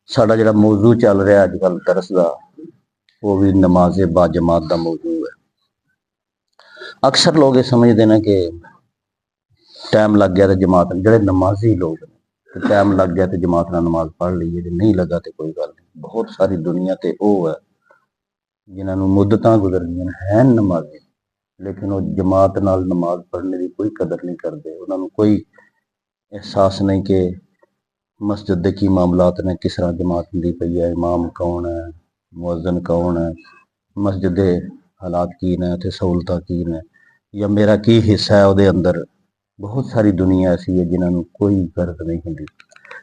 ਸਾਡਾ ਜਿਹੜਾ ਮੌਜੂ ਚੱਲ ਰਿਹਾ ਅੱਜ ਕੱਲ੍ਹ ਦਰਸ ਦਾ, ਉਹ ਵੀ ਨਮਾਜ਼ੇ ਬਾ ਜਮਾਤ ਦਾ ਮੌਜੂ ਹੈ। ਅਕਸਰ ਲੋਕ ਇਹ ਸਮਝਦੇ ਨੇ ਕਿ ਟਾਈਮ ਲੱਗ ਗਿਆ ਤੇ ਜਮਾਤ, ਜਿਹੜੇ ਨਮਾਜ਼ੀ ਲੋਕ ਨੇ, ਟਾਈਮ ਲੱਗ ਗਿਆ ਤੇ ਜਮਾਤ ਨਾਲ ਨਮਾਜ਼ ਪੜ੍ਹ ਲਈਏ, ਜੇ ਨਹੀਂ ਲੱਗਾ ਤੇ ਕੋਈ ਗੱਲ ਨਹੀਂ। ਬਹੁਤ ਸਾਰੀ ਦੁਨੀਆ ਤੇ ਉਹ ਹੈ ਜਿਨ੍ਹਾਂ ਨੂੰ ਮੁੱਦਤਾਂ ਗੁਜ਼ਰਦੀਆਂ ਹੈ ਨਮਾਜ਼ੀ, ਲੇਕਿਨ ਉਹ ਜਮਾਤ ਨਾਲ ਨਮਾਜ਼ ਪੜ੍ਹਨੇ ਦੀ ਕੋਈ ਕਦਰ ਨਹੀਂ ਕਰਦੇ। ਉਹਨਾਂ ਨੂੰ ਕੋਈ ਅਹਿਸਾਸ ਨਹੀਂ ਕਿ ਮਸਜਿਦ ਦੇ ਕੀ ਮਾਮਲਾਤ ਨੇ, ਕਿਸ ਤਰ੍ਹਾਂ ਜਮਾਤ ਹੁੰਦੀ ਪਈ ਹੈ, ਇਮਾਮ ਕੌਣ ਹੈ, ਮੁਅੱਜ਼ਨ ਕੌਣ ਹੈ, ਮਸਜਿਦ ਦੇ ਹਾਲਾਤ ਕੀ ਨੇ, ਉੱਥੇ ਸਹੂਲਤਾਂ ਕੀ ਨੇ, ਜਾਂ ਮੇਰਾ ਕੀ ਹਿੱਸਾ ਹੈ ਉਹਦੇ ਅੰਦਰ। ਬਹੁਤ ਸਾਰੀ ਦੁਨੀਆ ਐਸੀ ਹੈ ਜਿਨ੍ਹਾਂ ਨੂੰ ਕੋਈ ਗਰਜ਼ ਨਹੀਂ ਹੁੰਦੀ।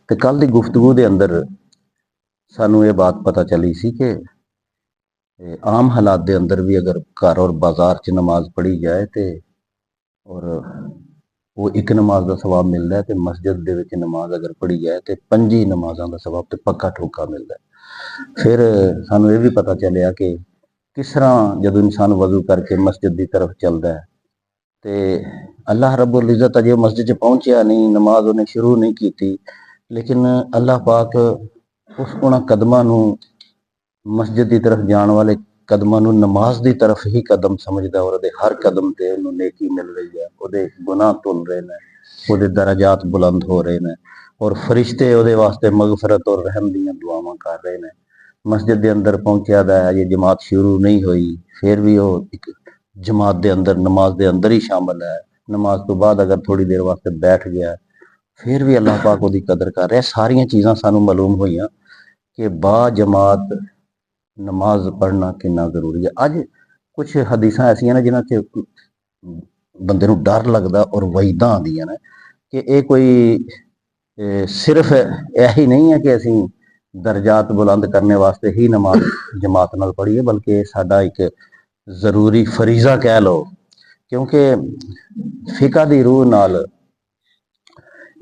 ਤੇ ਕੱਲ੍ਹ ਦੀ ਗੁਫ਼ਤਗੂ ਦੇ ਅੰਦਰ ਸਾਨੂੰ ਇਹ ਬਾਤ ਪਤਾ ਚੱਲੀ ਸੀ ਕਿ ਆਮ ਹਾਲਾਤ ਦੇ ਅੰਦਰ ਵੀ ਅਗਰ ਘਰ ਔਰ ਬਾਜ਼ਾਰ 'ਚ ਨਮਾਜ਼ ਪੜ੍ਹੀ ਜਾਏ ਤੇ ਔਰ ਉਹ ਇੱਕ ਨਮਾਜ਼ ਦਾ ਸਵਾਬ ਮਿਲਦਾ ਹੈ, ਤੇ ਮਸਜਿਦ ਦੇ ਵਿੱਚ ਨਮਾਜ਼ ਅਗਰ ਪੜ੍ਹੀ ਜਾਏ ਤੇ 5 ਨਮਾਜ਼ਾਂ ਦਾ ਸਵਾਬ ਤੇ ਪੱਕਾ ਠੋਕਾ ਮਿਲਦਾ ਹੈ। ਫਿਰ ਸਾਨੂੰ ਇਹ ਵੀ ਪਤਾ ਚੱਲਿਆ ਕਿ ਕਿਸ ਤਰ੍ਹਾਂ ਜਦੋਂ ਇਨਸਾਨ ਵਜ਼ੂ ਕਰਕੇ ਮਸਜਿਦ ਦੀ ਤਰਫ ਚੱਲਦਾ ਹੈ ਤੇ ਅੱਲਾਹ ਰੱਬੁਲ ਇੱਜ਼ਤ ਅਜੇ ਮਸਜਿਦ 'ਚ ਪਹੁੰਚਿਆ ਨਹੀਂ, ਨਮਾਜ਼ ਉਹਨੇ ਸ਼ੁਰੂ ਨਹੀਂ ਕੀਤੀ, ਲੇਕਿਨ ਅੱਲਾਹ ਪਾਕ ਉਹਨਾਂ ਕਦਮਾਂ ਨੂੰ, ਮਸਜਿਦ ਦੀ ਤਰਫ ਜਾਣ ਵਾਲੇ ਕਦਮਾਂ ਨੂੰ ਨਮਾਜ਼ ਦੀ ਤਰਫ ਹੀ ਕਦਮ ਸਮਝਦਾ, ਔਰ ਉਹਦੇ ਹਰ ਕਦਮ ਤੇ ਉਹਨੂੰ ਨੇਕੀ ਮਿਲ ਰਹੀ ਹੈ, ਉਹਦੇ ਗੁਨਾਹ ਧੁਲ ਰਹੇ ਨੇ, ਉਹਦੇ ਦਰਜਾਤ ਬੁਲੰਦ ਹੋ ਰਹੇ ਨੇ, ਔਰ ਫਰਿਸ਼ਤੇ ਉਹਦੇ ਵਾਸਤੇ ਮਗਫਰਤ ਔਰ ਰਹਿਮ ਦੀਆਂ ਦੁਆਵਾਂ ਕਰ ਰਹੇ ਨੇ। ਮਸਜਿਦ ਦੇ ਅੰਦਰ ਪਹੁੰਚਿਆ ਦਾ ਅਜੇ ਜਮਾਤ ਸ਼ੁਰੂ ਨਹੀਂ ਹੋਈ, ਫਿਰ ਵੀ ਉਹ ਇੱਕ ਜਮਾਤ ਦੇ ਅੰਦਰ, ਨਮਾਜ਼ ਦੇ ਅੰਦਰ ਹੀ ਸ਼ਾਮਲ ਹੈ। ਨਮਾਜ਼ ਤੋਂ ਬਾਅਦ ਅਗਰ ਥੋੜੀ ਦੇਰ ਵਾਸਤੇ ਬੈਠ ਗਿਆ, ਫਿਰ ਵੀ ਅੱਲਾਹ ਪਾਕ ਉਹਦੀ ਕਦਰ ਕਰ ਰਿਹਾ। ਸਾਰੀਆਂ ਚੀਜ਼ਾਂ ਸਾਨੂੰ ਮਾਲੂਮ ਹੋਈਆਂ ਕਿ ਬਾ ਜਮਾਤ ਨਮਾਜ਼ ਪੜ੍ਹਨਾ ਕਿੰਨਾ ਜ਼ਰੂਰੀ ਹੈ। ਅੱਜ ਕੁਝ ਹਦੀਸਾਂ ਐਸੀਆਂ ਨੇ ਜਿਨ੍ਹਾਂ 'ਚ ਬੰਦੇ ਨੂੰ ਡਰ ਲੱਗਦਾ ਔਰ ਵਈਦਾਂ ਆਉਂਦੀਆਂ ਨੇ ਕਿ ਇਹ ਕੋਈ ਸਿਰਫ ਇਹੀ ਨਹੀਂ ਹੈ ਕਿ ਅਸੀਂ ਦਰਜਾਤ ਬੁਲੰਦ ਕਰਨੇ ਵਾਸਤੇ ਹੀ ਨਮਾਜ਼ ਜਮਾਤ ਨਾਲ ਪੜ੍ਹੀਏ, ਬਲਕਿ ਸਾਡਾ ਇੱਕ ਜ਼ਰੂਰੀ ਫਰੀਜ਼ਾ ਕਹਿ ਲਓ, ਕਿਉਂਕਿ ਫਿਕਾ ਦੀ ਰੂਹ ਨਾਲ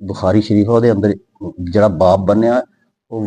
ਬੁਖਾਰੀ ਸ਼ਰੀਫ ਉਹਦੇ ਅੰਦਰ ਜਿਹੜਾ ਬਾਬ ਬਣਿਆ ਉਹ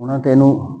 ਉਹਨਾਂ ਤੇ ਇਹਨੂੰ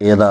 ਇਹਦਾ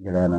ਜਿਹੜਾ ਨਾ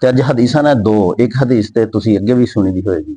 ਤੇ ਅੱਜ ਹਦੀਸਾਂ ਨੇ ਦੋ, ਇੱਕ ਹਦੀਸ ਤੇ ਤੁਸੀਂ ਅੱਗੇ ਵੀ ਸੁਣੀ ਦੀ ਹੋਏਗੀ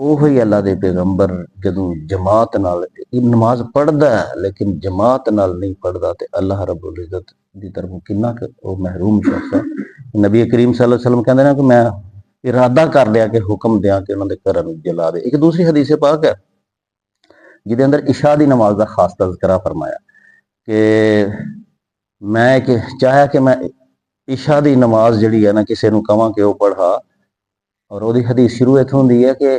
ਉਹੀ ਅੱਲਾ ਦੇ ਪੈਗੰਬਰ ਜਦੋਂ ਜਮਾਤ ਨਾਲ ਨਮਾਜ਼ ਪੜ੍ਹਦਾ ਹੈ ਲੇਕਿਨ ਜਮਾਤ ਨਾਲ ਨਹੀਂ ਪੜ੍ਹਦਾ ਤੇ ਅੱਲਾਹ ਰੱਬੁਲ ਇੱਜ਼ਤ ਦੀ ਤਰਫੋਂ ਕਿੰਨਾ ਕੁ ਉਹ ਮਹਿਰੂਮ ਸ਼ਖਸ ਹੈ। ਨਬੀ ਕਰੀਮ ਸੱਲੱਲਾਹੁ ਅਲੈਹਿ ਵਸੱਲਮ ਕਹਿੰਦੇ ਨੇ ਕਿ ਮੈਂ ਇਰਾਦਾ ਕਰ ਲਿਆ ਕਿ ਹੁਕਮ ਦਿਆਂ ਕਿ ਉਹਨਾਂ ਦੇ ਘਰਾਂ ਨੂੰ ਜਲਾ ਦੇ। ਇੱਕ ਦੂਸਰੀ ਹਦੀਸ ਪਾਕ ਹੈ ਜਿਹਦੇ ਅੰਦਰ ਇਸ਼ਾ ਦੀ ਨਮਾਜ਼ ਦਾ ਖਾਸ ਤਜ਼ਕਰਾ ਫਰਮਾਇਆ ਕਿ ਮੈਂ ਇੱਕ ਚਾਹਿਆ ਕਿ ਮੈਂ ਇਸ਼ਾ ਦੀ ਨਮਾਜ਼ ਜਿਹੜੀ ਹੈ ਨਾ ਕਿਸੇ ਨੂੰ ਕਹਾਂ ਕਿ ਉਹ ਪੜ੍ਹਾ, ਔਰ ਉਹਦੀ ਹਦੀਸ ਸ਼ੁਰੂ ਇੱਥੋਂ ਹੁੰਦੀ ਹੈ ਕਿ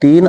3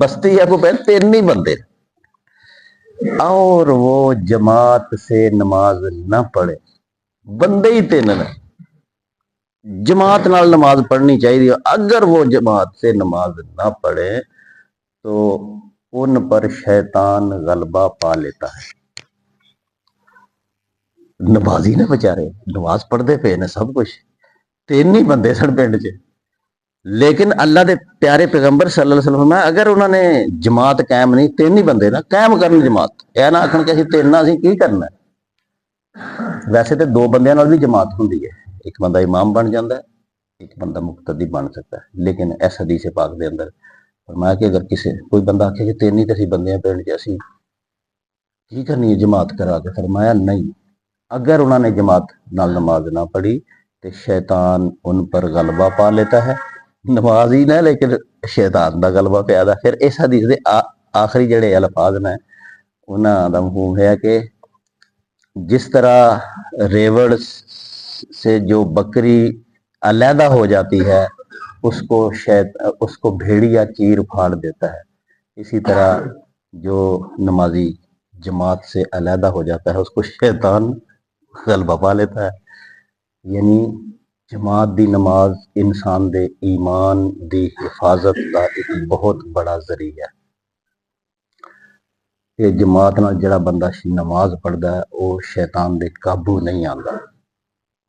بستی ہے وہ تین ہی بندے اور وہ جماعت سے نماز نہ پڑھے، بندے ہی تین نے، جماعت نال نماز پڑھنی چاہیے، اگر وہ جماعت سے نماز نہ پڑھے تو ان پر شیطان غلبہ پا لیتا ہے۔ نمازی نے بچارے نماز پڑھتے پے نے، سب کچھ تین ہی بندے سن پنڈ چ، لیکن اللہ دے پیارے پیغمبر صلی اللہ علیہ وسلم اگر انہوں نے جماعت قائم نہیں، تین ہی بندے نا قائم کرن جماعت، یہ نہ آخن کہ اسی تین اسی کی کرنا ہے۔ ویسے تو دو بندیاں نال بھی جماعت ہوندی ہے، ایک بندہ امام بن جاتا ہے، ایک بندہ مقتدی بن سکتا ہے، لیکن اس حدیث پاک دے اندر فرمایا کہ اگر کسی کوئی بندہ آکھے کہ تین ہی تے اسی بندے پنڈ چ اسی کی کرنی ہے جماعت کرا کے، فرمایا نہیں، اگر انہوں نے جماعت نال نماز نہ پڑھی تو شیطان ان پر غلبہ پا لیتا ہے، نماز ہی نہ لیکن شیطان دا غلبہ پیا دا۔ پھر اس حدیث دے آخری جڑے الفاظ نے انہاں دا مفہوم ہے کہ جس طرح ریوڑ سے جو بکری علیحدہ ہو جاتی ہے اس کو بھیڑیا چیر پھاڑ دیتا ہے، اسی طرح جو نمازی جماعت سے علیحدہ ہو جاتا ہے اس کو شیطان غلبہ پا لیتا ہے۔ یعنی جماعت دی نماز انسان دے ایمان دی حفاظت کا ایک بہت بڑا ذریعہ ہے۔ کہ جماعت نال جڑا بندہ نماز پڑھتا ہے وہ شیطان دے قابو نہیں آتا،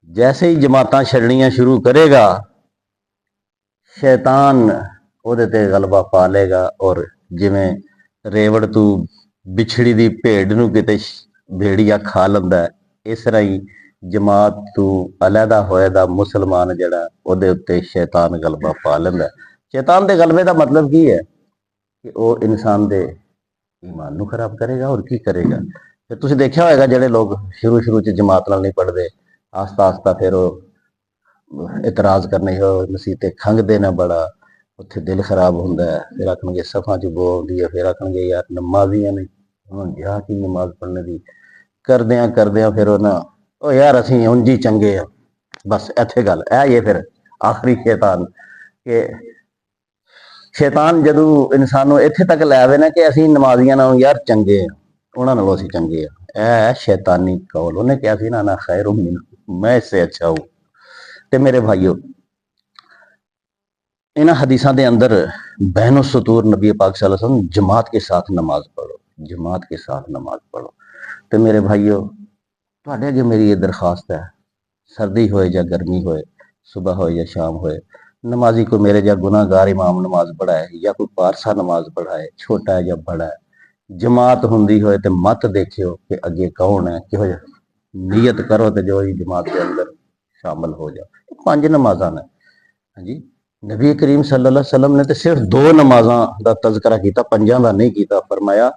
جیسے ہی جماعتاں چھڑنیاں شروع کرے گا شیطان وہ تے غلبہ پا لے گا، اور جویں ریوڑ تو بچھڑی دی بھیڑ نو کتے بھیڑیا کھا لندا ہے، اس طرح ہی جماعت تو علیحدہ ہوئے دا مسلمان جڑا او دے اتے شیطان غلبہ پا لیندا ہے۔ شیطان دے غلبے دا مطلب کی ہے کہ وہ انسان دے ایمان نو خراب کرے گا، اور کی کرے گا۔ پھر تسی دیکھا ہوئے گا جڑے لوگ شروع چ جماعت نال نہیں پڑھتے، آہستہ آہستہ پھر وہ اعتراض کرنے مسیطے کھنگ دینا بڑا اتنے دل خراب ہوتا ہے، پھر آخن گے صفاں چ بو آتی ہے، پھر آخن گے یار نمازیاں نہیں انہوں نے کہا کہ نماز پڑھنے دی کردیاں پھر انہاں او یار اسی انج ہی چنگے ہیں، بس ایتھے گل اے یہ پھر آخری شیطان کہ شیطان جدو انسان نو ایتھے تک لے آوے نا کہ اسی نمازیاں نال یار چنگے ہیں، انہاں نالوں اسی چنگے ہیں، اے شیطانی قول، انہیں کہا سی نا انا خیر منہ، میں اس سے اچھا ہوں۔ تے میرے بھائیو انہاں حدیثاں دے اندر بین السطور نبی پاک صلی اللہ علیہ وسلم جماعت کے ساتھ نماز پڑھو، جماعت کے ساتھ نماز پڑھو۔ تے میرے بھائیو تواڈے اگے میری یہ درخواست ہے، سردی ہوئے یا گرمی ہوئے، صبح ہوئے یا شام ہوئے، نمازی کو میرے جا گناہ گار امام نماز پڑھائے یا کوئی پارسا نماز پڑھائے، چھوٹا ہے یا بڑا ہے، جماعت ہوندی ہوئے تے مت دیکھو کہ اگے کون ہے، کہ نیت کرو تے جو ہی جماعت کے اندر شامل ہو جاؤ۔ 5 نمازاں نے، ہاں جی، نبی کریم صلی اللہ علیہ وسلم نے تے صرف 2 نمازاں دا تذکرہ کیتا، 5 دا نہیں کیتا۔ فرمایا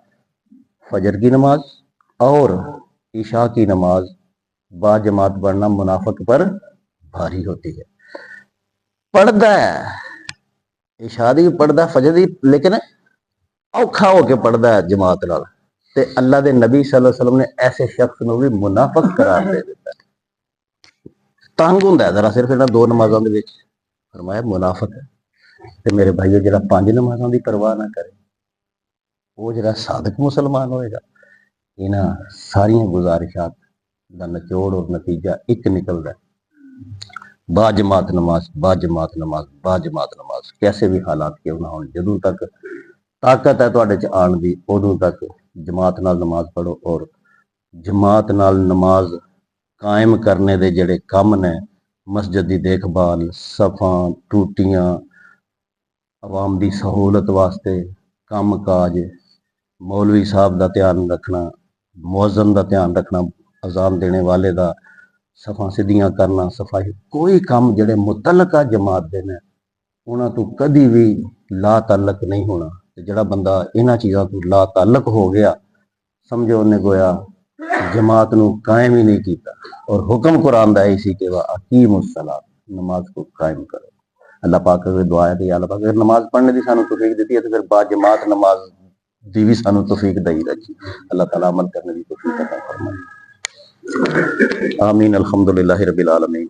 فجر کی نماز اور عشاء کی نماز با جماعت پڑھنا منافق پر بھاری ہوتی ہے۔ پڑھتا ہے عشاء دی پڑھتا ہے، فجر دی، لیکن اوکھا ہو کے پڑھتا ہے جماعت نال، تے اللہ دے نبی صلی اللہ علیہ وسلم نے ایسے شخص نو بھی منافق قرار دے دیتا ہے۔ تنگ ہوندا ہے ذرا صرف انہاں 2 نمازاں دے وچ، فرمایا منافق ہے۔ تے میرے بھائیو جڑا 5 نمازاں دی پرواہ نہ کرے وہ جڑا صادق مسلمان ہوئے گا۔ انہاں ساری گزارشات دا نچوڑ اور نتیجہ ایک نکلدا ہے، با جماعت نماز، با جماعت نماز، با جماعت نماز، کیسے بھی حالات کیوں نہ ہون، جدوں تک طاقت ہے تواڈے چ آن دی ادوں تک جماعت نال نماز پڑھو، اور جماعت نال نماز قائم کرنے دے جڑے کم نے، مسجد دی دیکھ بھال، صفاں ٹوٹیاں، عوام دی سہولت واسطے کم کاج، مولوی صاحب دا دھیان رکھنا، مؤذن دا دھیان رکھنا، اذان دینے والے دا صفاں سدھیاں کرنا، صفائی، کوئی کام جڑے متعلقہ جماعت دے نے انہاں تو کدی بھی لا تعلق نہیں ہونا۔ جڑا بندہ انہاں چیزاں تو لا تعلق ہو گیا سمجھو انہیں گویا جماعت نو قائم ہی نہیں کیتا، اور حکم قرآن دا اسی کہ اقیموا الصلاۃ، نماز کو قائم کرو۔ اللہ پاک اگر دعا ہے کہ اللہ پاک اگر نماز پڑھنے دی سانو توفیق دیتی ہے تو پھر با جماعت نماز دی بھی سانو توفیق دئی رکھی، اللہ تعالیٰ عمل کرنے دی توفیق عطا فرمائے۔ آمین، الحمدللہ رب العالمین۔